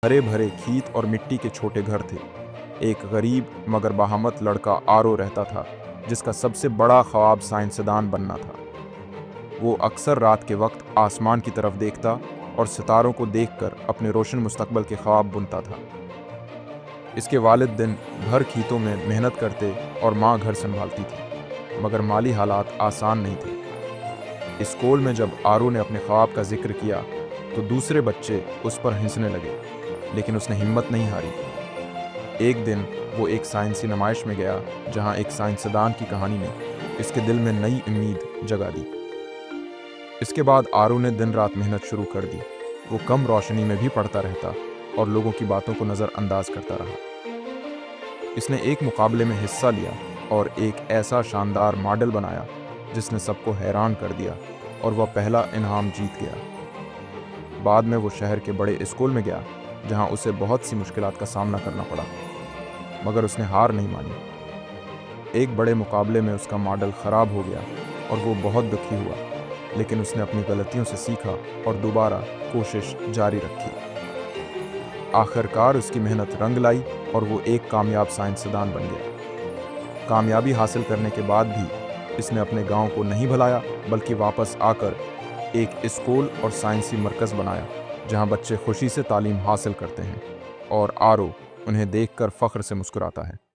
हरे भरे खेत और मिट्टी के छोटे घर थे। एक गरीब मगर बाहमत लड़का आरो रहता था, जिसका सबसे बड़ा ख्वाब साइंसदान बनना था। वो अक्सर रात के वक्त आसमान की तरफ देखता और सितारों को देखकर अपने रोशन मुस्तकबल के ख्वाब बुनता था। इसके वालिद दिन भर खेतों में मेहनत करते और माँ घर संभालती थी, मगर माली हालात आसान नहीं थे। स्कूल में जब आरू ने अपने ख्वाब का जिक्र किया तो दूसरे बच्चे उस पर हंसने लगे, लेकिन उसने हिम्मत नहीं हारी। एक दिन वो एक साइंसी नुमाइश में गया, जहाँ एक साइंसदान की कहानी ने इसके दिल में नई उम्मीद जगा दी। इसके बाद आरू ने दिन रात मेहनत शुरू कर दी। वो कम रोशनी में भी पढ़ता रहता और लोगों की बातों को नज़रअंदाज करता रहा। इसने एक मुकाबले में हिस्सा लिया और एक ऐसा शानदार मॉडल बनाया जिसने सबको हैरान कर दिया, और वह पहला इनाम जीत गया। बाद में वो शहर के बड़े स्कूल में गया, जहां उसे बहुत सी मुश्किलात का सामना करना पड़ा, मगर उसने हार नहीं मानी। एक बड़े मुकाबले में उसका मॉडल ख़राब हो गया और वो बहुत दुखी हुआ, लेकिन उसने अपनी गलतियों से सीखा और दोबारा कोशिश जारी रखी। आखिरकार उसकी मेहनत रंग लाई और वो एक कामयाब साइंसदान बन गया। कामयाबी हासिल करने के बाद भी इसने अपने गांव को नहीं भुलाया, बल्कि वापस आकर एक स्कूल और साइंसी मरकज़ बनाया, जहां बच्चे खुशी से तालीम हासिल करते हैं और आरो उन्हें देखकर फ़ख्र से मुस्कुराता है।